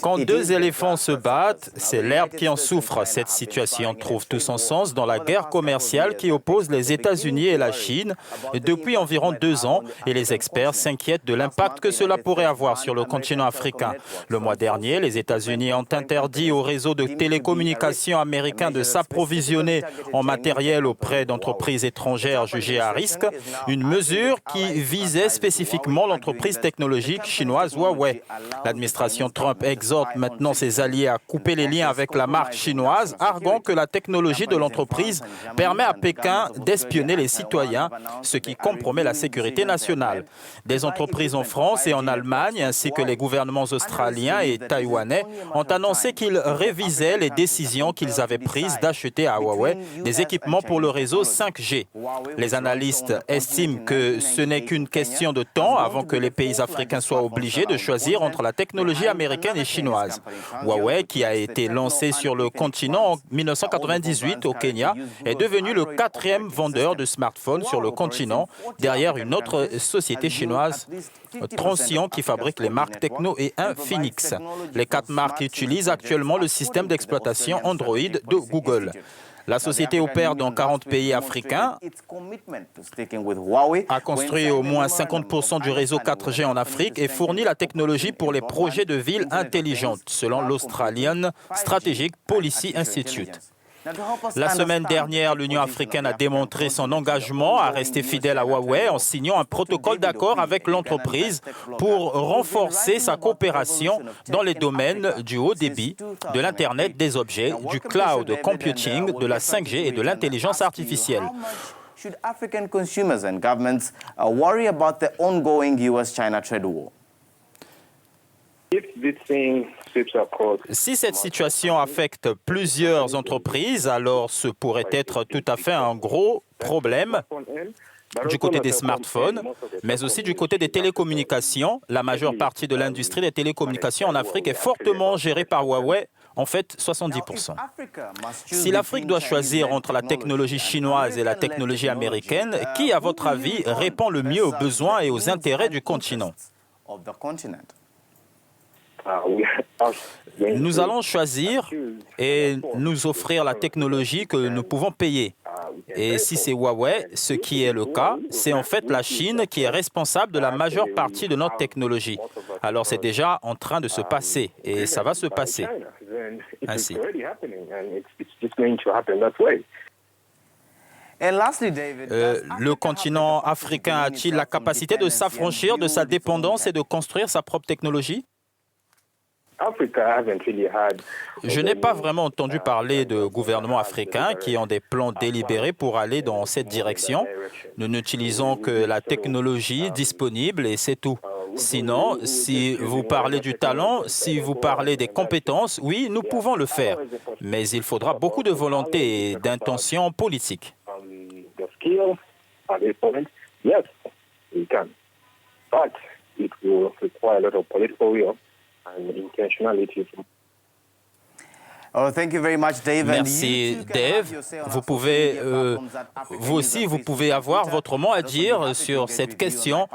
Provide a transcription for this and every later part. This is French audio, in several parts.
Quand deux éléphants se battent, c'est l'herbe qui en souffre. Cette situation trouve tout son sens dans la guerre commerciale qui oppose les États-Unis et la Chine depuis environ 2 ans, et les experts s'inquiètent de l'impact que cela pourrait avoir sur le continent africain. Le mois dernier, les États-Unis ont interdit au réseau de télécommunications américain de s'approvisionner en matériel auprès d'entreprises étrangères jugées à risque, une mesure qui visait spécifiquement l'entreprise technologique chinoise Huawei. L'administration Trump exhorte maintenant ses alliés à couper les liens avec la marque chinoise, arguant que la technologie de l'entreprise permet à Pékin d'espionner les citoyens, ce qui compromet la sécurité nationale. Des entreprises en France et en Allemagne, ainsi que les gouvernements australiens et taïwanais, ont annoncé qu'ils révisaient les décisions qu'ils avaient prises d'acheter à Huawei des équipements pour le réseau 5G. Les analystes estiment que ce n'est qu'une question de temps avant que les pays africains soient obligés de choisir entre la technologie américaine et chinoise. Huawei, qui a été lancé sur le continent en 1998 au Kenya, est devenu le 4e vendeur de smartphones sur le continent, derrière une autre société chinoise, Transsion, qui fabrique les marques Tecno et Infinix. Les 4 marques utilisent actuellement le système d'exploitation Android de Google. La société opère dans 40 pays africains, a construit au moins 50% du réseau 4G en Afrique et fournit la technologie pour les projets de villes intelligentes, selon l'Australian Strategic Policy Institute. La semaine dernière, l'Union africaine a démontré son engagement à rester fidèle à Huawei en signant un protocole d'accord avec l'entreprise pour renforcer sa coopération dans les domaines du haut débit, de l'Internet des objets, du cloud computing, de la 5G et de l'intelligence artificielle. Should African consumers and governments worry about the ongoing US-China trade war? Si cette situation affecte plusieurs entreprises, alors ce pourrait être tout à fait un gros problème du côté des smartphones, mais aussi du côté des télécommunications. La majeure partie de l'industrie des télécommunications en Afrique est fortement gérée par Huawei, en fait 70%. Si l'Afrique doit choisir entre la technologie chinoise et la technologie américaine, qui, à votre avis, répond le mieux aux besoins et aux intérêts du continent ? Nous allons choisir et nous offrir la technologie que nous pouvons payer. Et si c'est Huawei, ce qui est le cas, c'est en fait la Chine qui est responsable de la majeure partie de notre technologie. Alors c'est déjà en train de se passer et ça va se passer ainsi. Le continent africain a-t-il la capacité de s'affranchir de sa dépendance et de construire sa propre technologie ? Je n'ai pas vraiment entendu parler de gouvernements africains qui ont des plans délibérés pour aller dans cette direction. Nous n'utilisons que la technologie disponible et c'est tout. Sinon, si vous parlez du talent, si vous parlez des compétences, oui, nous pouvons le faire. Mais il faudra beaucoup de volonté et d'intention politique. Merci, Dave. Vous aussi, vous pouvez avoir votre mot à dire sur cette question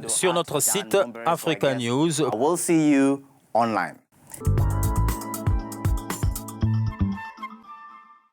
sur notre site Africa News.